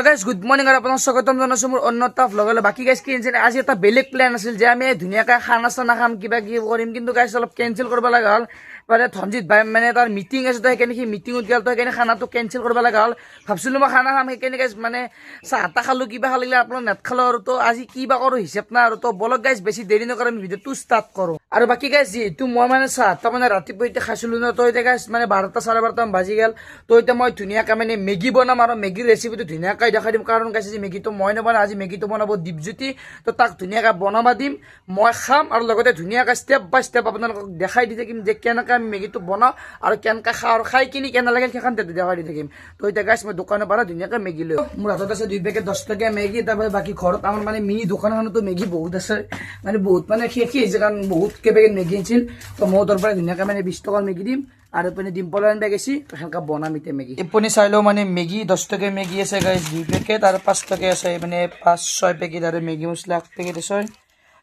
Guys good morning আৰু আপোনাক স্বাগতম জনাইছো মোৰ অন্য এটা ভ্লগলৈ। বাকী গাইজ কি হৈছে আজি এটা বেলেগ প্লেন আছিল যে আমি ধুনীয়াকৈ খানা চানা খাম কিবা কিবি কৰিম, কিন্তু গাইজ অলপ কেঞ্চেল কৰিব লগা হ'ল। মানে ধনজিত ভাই মানে তাৰ মিটিং আছে, তো সেইকাৰণে সি মিটিঙত গ'ল, তো সেইকাৰণে খানাটো কেঞ্চেল কৰিব লগা হ'ল। ভাবছিলোঁ মই খানা খাম, সেইকাৰণে গাইজ মানে চাহ তাহ খালোঁ কিবা খালিলে আপোনাৰ নেট খালোঁ আৰু। তো আজি কি বা কৰোঁ হিচাপ নাই আৰু। তো বলক গাইজ বেছি দেৰি নকৰে আমি ভিডিঅ'টো ষ্টাৰ্ট কৰোঁ। আৰু বাকী গাইজ যিহেতু মই মানে চাহ তাহ মানে ৰাতিপুৱা এতিয়া খাইছিলোঁ ন, তো এতিয়া গাইজ মানে 12টা 12:30 বাজি গ'ল। তো এতিয়া মই ধুনীয়াকৈ মানে মেগী বনাম আৰু মেগীৰ ৰেচিপিটো ধুনীয়াকৈ দেখাই দিম। কাৰণ গাইজ আজি মেগীটো মই নবনাওঁ, আজি মেগীটো বনাব দীপজ্যোতি। তো তাক ধুনীয়াকৈ বনাব দিম, মই খাম আৰু লগতে ধুনীয়াকৈ ষ্টেপ বাই ষ্টেপ আপোনালোকক দেখাই দি থাকিম যে কেনেকৈ আমি মেগীটো বনাওঁ আৰু কেনেকৈ খাওঁ আৰু খাই কিনি কেনে লাগে সেইখন দেখাই দি থাকিম। তো এতিয়া গাইজ মই দোকানৰ পৰা ধুনীয়াকৈ মেগী লৈ মোৰ হাতত আছে 2 পেকেট 10 টকীয়া মেগী। তাৰপৰা বাকী ঘৰত আমাৰ মানে মিনি দোকানখনতো মেগী বহুত আছে, মানে বহুত মানে শেষেই হৈছে কাৰণ বহুত কেইপেকেট মেগী আনিছিল। তো মই তাৰ পৰা ধুনীয়াকৈ মানে 20 টকাৰ মেগী দিম আৰু এইপিনে ডিম্পলৰ আনিব গৈছি, সেনেকৈ বনাম এতিয়া মেগী। এইপিনে চাই লওঁ মানে মেগী 10 টকীয়া মেগী আছে গাইজ 2 পেকেট আৰু 5 টকীয়া আছে মানে 5-6 পেকেট আৰু মেগী মছলা 1 পেকেট আছে।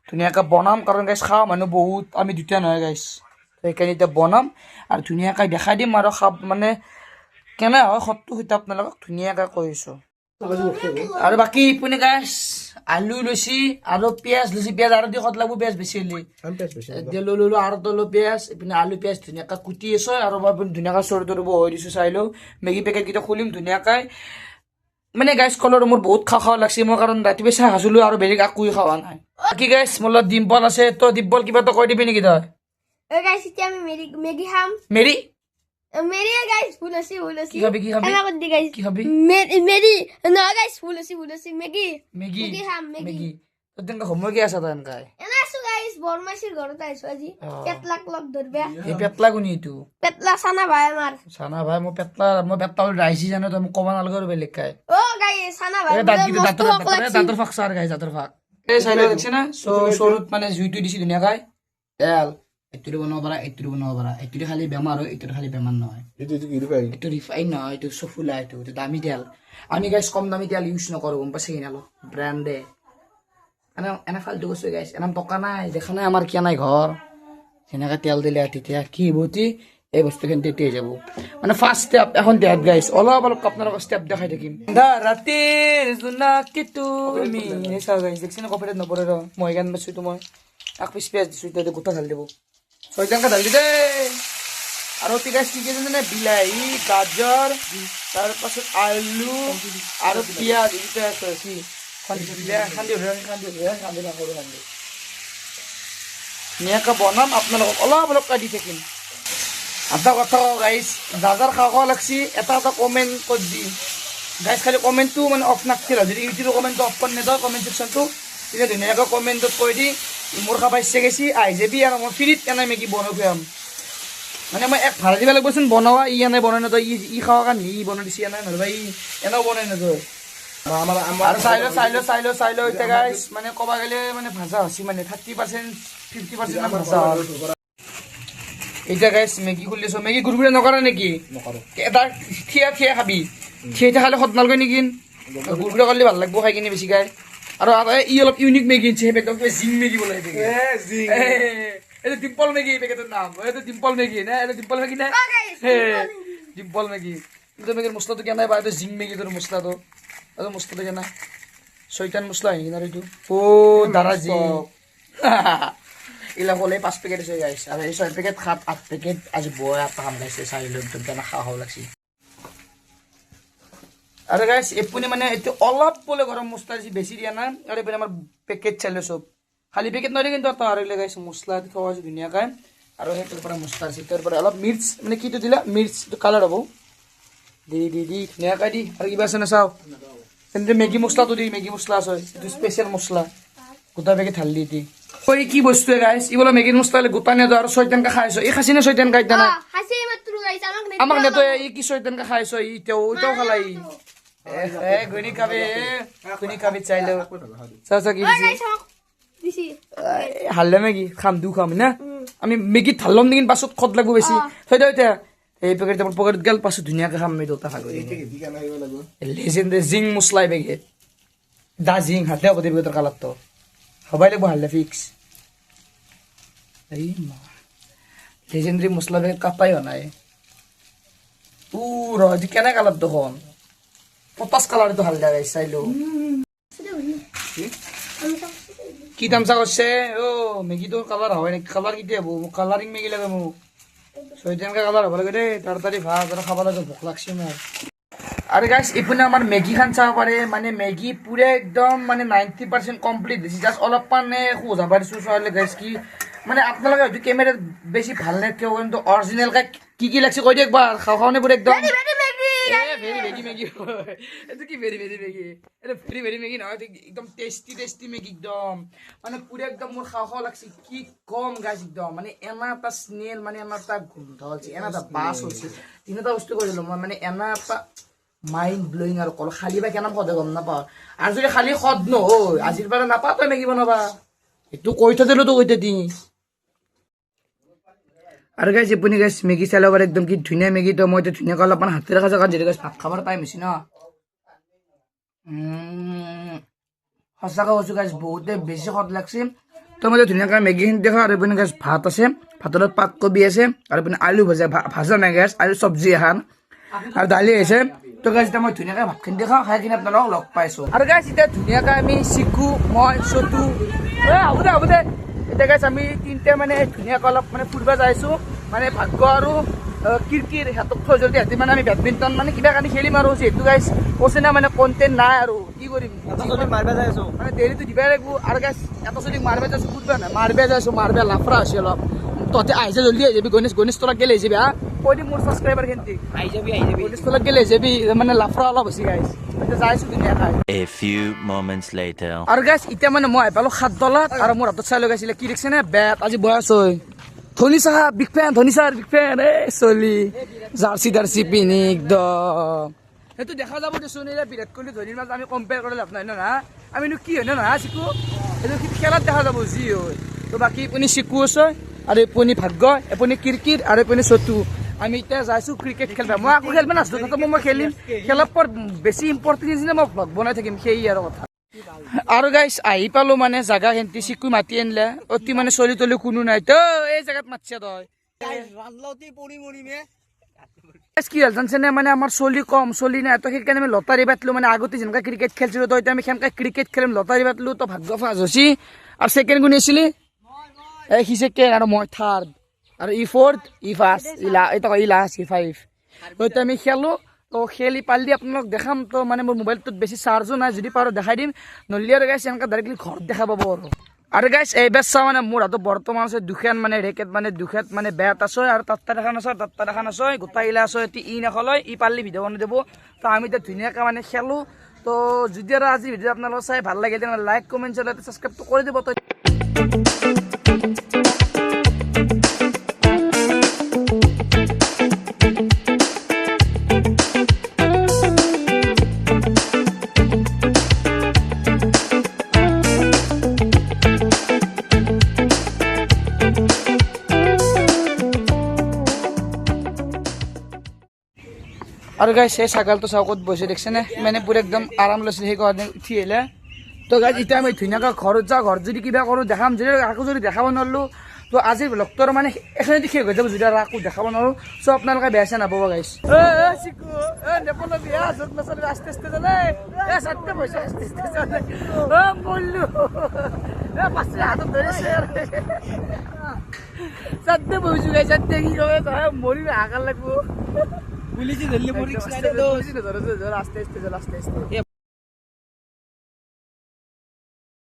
ধুনীয়াকৈ বনাম কাৰণ গাইজ খাওঁ মানুহ বহুত, আমি দুটা নহয় গাইজ। সেইকাৰণে এতিয়া বনাম আৰু ধুনীয়াকৈ দেখাই দিম আৰু খাব মানে কেনে হয় সবটো সৈতে আপোনালোকক ধুনীয়াকৈ কৈছোঁ। আৰু বাকী ইপিনে গাইজ আলু লৈছি আৰু পিঁয়াজ লৈছি, পিঁয়াজ আৰু দি খত লাগব, পিঁয়াজ বেছি হ'লে ললো আৰু তলো পিঁয়াজ। ইপিনে আলু পিঁয়াজ ধুনীয়াকৈ কুটি আছে আৰু মই ধুনীয়াকৈ চৰু তৰু বহাই দিছোঁ। চাই লওঁ মেগী পেকেটকেইটা খুলিম ধুনীয়াকৈ। মানে গাইজ কলৰ মোৰ বহুত খাওঁ লাগছে মই, কাৰণ ৰাতিপুৱা চাহ খাইছিলোঁ আৰু বেলেগ একোৱে খোৱা নাই। বাকী গাইজ মোৰ লগত ডিম্পল আছে, তো ডিম্পল কিবা এটা কৈ দিবি নেকি তই? গাইস এতিয়া আমি মেগী খাম। মেৰি মেরি গাইস ফুলসি কি খাবি কি খাবি এনা কদি গাইস কি খাবি? মেরি না গাইস ফুলসি মেগী মেগী মেগী খাম মেগী। তোৰ তেনেকৈ সময় কি আছে তই এনেকৈ? এনা আছো গাইস বৰমাইছিৰ ঘৰত আইছো আজি। পেটলাক লগ ধৰবে। এই পেটলা কোনি এইটো? পেটলা সানা ভাই আমাৰ। চানা ভাই মই পেটলা ৰাইছি জানো, তই মোক ক'ব নালাগে আৰু বেলেগ খাই। ও গাইস সানা ভাই দাঁতৰ ফাক চাৰ গাইছ, দাঁতৰ ফাক। এই চাই লওঁ দেখছি না চৰুত মানে জুইটো দিছি ধুনীয়াকৈ। তেল এইটো বনাব পাৰা, এইটো বনাব পাৰা, এইটো খালি বেমাৰ হয়, এইটো খালি বেমাৰ নহয়। এইটো ৰিফাইন নহয়, এইটো চফুলা, এইটো দামী তেল। আমি গাইছ কম দামী তেল ইউজ নকৰোঁ, গম পাইছে কিনে অলপ ব্ৰেণ্ডে এনে ফাল্টু কৈছোঁ গাইছ। এনে টকা নাই দেখা নাই আমাৰ কিয় নাই ঘৰ, সেনেকৈ তেল দিলে তেতিয়া কি বটি এই বস্তুখিনি তেতিয়া যাব। মানে ফাৰ্ষ্ট ষ্টেপ এখন দেহাত গাইছ অলপ আপোনালোকক ষ্টেপ দেখাই থাকিম। ৰাতিৰ জোনাকী তুমি চাওঁ গাইছ দেখছি না কপিৰাইট নপৰে ৰ, মই গান পাইছোঁ তো মই এক পিচ পিঁয়াজ দিছোঁ, এতিয়া গোটা ঢালি দিব 6 ঢালি দেই। আৰু পিঁয়াজ কি কি জানে? বিলাহী, গাজৰ, তাৰপাছত আলু আৰু পিঁয়াজ এইকেইটা আছে। কি ধুনীয়াকৈ বনাম, আপোনালোকক অলপ দি থাকিম। এটা কথা গাইছ, যাৰ খাওঁ লাগছি এটা কমেণ্ট কৰি দি গাইছ, খালি কমেণ্টটো মানে অফ নাছিল। যদি ইউটিউবৰ কমেণ্টটো অফ কৰি নিদিওঁ কমেণ্ট ছেকশ্যনটো, তেতিয়া ধুনীয়াকৈ কমেণ্টত কৈ দি মোৰ খাব ইচ্ছা গৈছি আহি যাবি আৰু মই ফ্ৰীত কেনে মেগী বনাই খুৱাম। মানে মই এক ভাড়া দিব লাগিবচোন বনোৱা, ই এনে বনাই নতয়, ই খাওঁ কাৰণে ই বনাই দিছে এনে নহ'বা ই এনেও বনাই নতয়। আৰু চাই ল এতিয়া গাইছ মানে ক'ব গ'লে মানে ভাজা হৈছে মানে 30% 50% ভাজা হ'ল। এতিয়া গাইছ মেগী খুলিছোঁ, মেগী গুৰগুৰা নকৰা নেকি? এটা থিয়া খাবি, থিয়া খালে সদ নালগৈ নেকি? গুৰগুৰা কৰিলে ভাল লাগিব খাই কিনে বেছিকৈ। আৰু ই অলপ ইউনিক মেগী আনিছে, সেই পেকেটত জিং মেগী বোলে। এইটো ডিম্পল মেগী পেকেটৰ নাম, এইটো ডিম্পল মেগী নে? এইটো ডিম্পল মেগী নে? ডিম্পল মেগী। কিন্তু মেগীৰ মছলাটো কেনে বা? এইটো জিং মেগীটোৰ মছলাটো, এইটো মছলাটো কেনে? চৈতান মছলা আহি কিনে আৰু এইটো দাৰা জিং এইবিলাক হ'লে 5 পেকেট আছে গাইছ। আৰু এই 6 পেকেট 7-8 পেকেট আজি বয়া কাম গাইছে। চাই লৈ একদম কেনে খাওঁ লাগছি। আৰু গাইছ এপুনি মানে এইটো অলপ বোলে গৰম মছলা দিছে, বেছি দিয়া নাই। আৰু এইপিনে আমাৰ পেকেট চাইলে চব খালি পেকেট নহয় কিন্তু এটা আৰু গাইছ মছলা দি থোৱা আছে ধুনীয়াকৈ। আৰু সেইটোৰ পৰা মছলা আছে, তাৰ পৰা অলপ মিৰ্চ মানে কিটো দিলে মিৰ্চটো কালাৰ হ'ব দি ধুনীয়াকৈ দি। আৰু কিবা আছে না চাওঁ তেন্তে মেগী মছলাটো দি, মেগী মছলা আছে এইটো স্পেচিয়েল মছলা, গোটা পেকেট ঢালি দি কৈ কি বস্তুৱে গাইছ। ই বোলে মেগীৰ মছলা গোটা নিদিওঁ আৰু 6 টানকৈ খাইছ। এই খাইছি নে 6 টানকৈ এতিয়া নাই আমাক নেতই, ই কি 6 টানকৈ খাইছ? এতিয়াও খালা ই ঘুনি খাবি চাই লওঁ চাওঁ কি দিছি হাল্লে মেগী খাম না আমি মেগীত ঢালম নেকি পাছত খদ লাগব বেছি। থৈ দিওঁ এতিয়া এই পেকেট পকেটত গেল, পাছত ধুনীয়াকৈ খাম আমি দুটা খাব। লেজেণ্ড জিং মছলা পেকেট দা জিং হাতে হ'ব দিব পেকেটৰ কালাৰটো হবাই লাগিব, হাল্লে ফিক্স। এই লেজেণ্ডাৰী মছলা পেকেট কাটাই হোৱা নাই। ৰ কেনে কালাৰ দেখোন পটাছ কালাৰটো হালধীয়া গাইছ চাইলো কি তামচা করছে ও মেগি তো কালার হয় নাকি কালার কি দেবো কালারিং মেগি লাগে মোক ছয়টানকা কালার হব লাগে দেই তাড়াতাড়ি ভাত আর খাব লাগে ভোক লাগছে মোক আর গাইস ইপিনে আমার মেগি খান চাব পারে মানে মেগি পুরে একদম মানে 90% কমপ্লিট দিছি জাস্ট অলপ মানে খোঁজা পারিছো চাইলে গাইস কি মানে আপনারা হয়তো ক্যামেরা বেশি ভাল না কেউ কিন্তু অরিজিনাল কি লাগছে কই দে একবার খাওয়ানে পুরো একদম ভেরি ভেরি মেগি এটা কি ভেরি ভেরি মেগি এটা ভেরি ভেরি মেগি নহয় একদম টেস্টি মেগি একদম মানে পুরো একদম মোর খাওয়া লাগছে কি কম গাছ একদম মানে এনা এটা স্মেল মানে এনা এটা গন্ধ হচ্ছে এনা এটা বাস হচ্ছে তিনটা বস্তু করে দিলাম মানে এনা এটা মাইন্ড ব্লোয়িং আর কল খালি বা কেন সদে গম নাপাও আর যদি খালি সদ নহয় আজিৰ পৰা নাপা তই মেগি বনাবা এইটো কৈ থৈ দিলো তো কৈতে দি আর গাইস এপুনি গাইস মেগি চালাবার একদম কি ধুনিয়া মেগি তো মই তো ধুনিয়া অলপমান হাতে রাখা জায়গা যেটা গাইস ভাত খাবার টাইম হইছে না সঁচাকে কৈছো গাইস বহুতে বেছি সদ লাগছে তো মই ধুনিয়াকে মেগি খিনি দেখা আর এপুনি গাইস ভাত আছে ভাতৰ পাতকবি আছে আর এপুনি আলু ভাজা নাই গাইস আলু চব্জি এখন আর দালি আছে তো গাইস এটা মই ধুনিয়াকে ভাতখিনি দেখা খাই কিনে আপোনালোকক লগ পাইছো আর গাইস এটা ধুনিয়াকে আমি শিকু মই চটু হ'ব দে এতিয়া গাইছ আমি তিনিটা মানে ধুনীয়াকৈ অলপ মানে ফুৰিব যাইছো মানে ভাগ্য আৰু কিৰকিৰ সিহঁতক থৈ যদি সিহঁতি মানে আমি বেডমিণ্টন মানে কিবা কানি খেলিম আৰু যিহেতু গাইছ কৈছে না মানে কণ্টেণ্ট নাই আৰু কি কৰিম মাৰিব যাই আছো মানে দেৰিটো দিবই লাগিব আৰু গাইছ এটা যদি মাৰিব যাইছো ফুৰিব নাই মাৰিব যাইছো মাৰিব লাফৰা হৈছে অলপ তহঁতে আহি যা জল্দি আহি যাবি গণেশ তলাক গেলে আহি যাবি হা কৈ দিম মোৰ ছাবস্ক্ৰাইবাৰ খিনি আহি যাবি গণেশ তলাক গেলে আহি যাবি মানে লাফৰা অলপ হৈছে গাইছ যাইছো ধুনীয়াকৈ A few moments later. আৰু গাইছ এতিয়া মানে মই আহি পালো 7 তলাত আৰু মোৰ হাতত চাই লগাইছিলে কি দেখিছে নে বেট আজি বয়স হয় ধনী চাহ বিগ ফেন এ চলি জাৰ্চি পিনি একদম সেইটো দেখা যাব দেচোন এতিয়া বিৰাট কোহলি ধনীৰ মাজত আমি কম্পেয়াৰ কৰি লাভ নাই না আমিনো কি হয় নহয় চিকু এইটো খেলাত দেখা যাব যি হয় তো বাকী আপুনি চিকু আছে আৰু এপনি ভাগ্য এপনি কিৰকিৰ আৰু এপনি চটু আমি এতিয়া যাইছো ক্ৰিকেট খেলিব মই আকৌ খেলিব নাচো তথাপি মই খেলিম খেলাৰ পৰ বেছি ইম্পৰ্টেণ্ট নিচিনা মই ব্লগ বনাই থাকিম সেই আৰু কথা আৰু গাইছ আহি পালো মানে জাগা খেন্তি চিকু মাতি আনিলে অতি মানে চলি তলি কোনো নাই তো এই জাগাত মাতিছে তই কি হ'ল জানছেনে মানে আমাৰ চলি কম চলি নাই তো সেইকাৰণে আমি লটাৰী পাতিলো মানে আগতে যেনেকৈ ক্ৰিকেট খেলিছিলো তো এতিয়া আমি সেনেকৈ ক্ৰিকেট খেলিম লটাৰী পাতিলো তো ভাগ্য ফাৰ্ষ্ট হৈছি আৰু ছেকেণ্ড কোন আছিলি এই সি ছেকেণ্ড আৰু মই থাৰ্ড আৰু ই ফ'ৰ্থ ই ফাৰ্ষ্ট ই লাষ্ট ই ফাইভ তো এতিয়া আমি খেলোঁ তো খেলি পালি আপোনালোক দেখাম তো মানে মোৰ মোবাইলটোত বেছি চাৰ্জো নাই যদি পাৰোঁ দেখাই দিম নহ'লে আৰু গাইছ এনেকৈ ডাইৰেক্টলি ঘৰত দেখা পাব আৰু গাইছ এইবাৰ চাওঁ মানে মোৰ হাতত বৰ্তমান আছে দুখন মানে ৰেকেট মানে দুখেত মানে বেট আছে আৰু তাত এখন আছে তাত এখন আছে গোটাইলা আছে এতিয়া ই নাখালৈ ই পাৰলি ভিডিঅ' বনাই দিব তো আমি এতিয়া ধুনীয়াকৈ মানে খেলোঁ তো যদি আৰু আজি ভিডিঅ' আপোনালোক চাই ভাল লাগে তেনেহ'লে লাইক কমেণ্ট শ্বেয়াৰ ছাবস্ক্ৰাইবটো কৰি দিব তো আৰু গাইছ সেই ছাগালটো চৌকত বহি দেখছে নে মানে পুৰা একদম আৰাম লৈছে সেইকাৰণে উঠি আহিলে তো গাইছ এতিয়া আমি ধুনীয়াকৈ ঘৰত যাওঁ ঘৰত যদি কিবা কৰোঁ দেখাম যদি আকৌ যদি দেখাব নোৱাৰিলোঁ তো আজিৰ ব্লগটোৰ মানে এখনেদি শেষ হৈ যাব যদি আৰু আকৌ দেখাব নোৱাৰোঁ চ' আপোনালোকে বেয়া চেয়া নাপাব গাইছ আস্তে আস্তে জানে চাৰটা পইচা আস্তে আস্তে জানে বললো পাঁচটা হাতত ধৰিছে চাৰটা বহিছো গাইছ চাৰটা কি কয় মৰি হাকাৰ লাগিব পুলিচে ধৰলে আস্তে আস্তে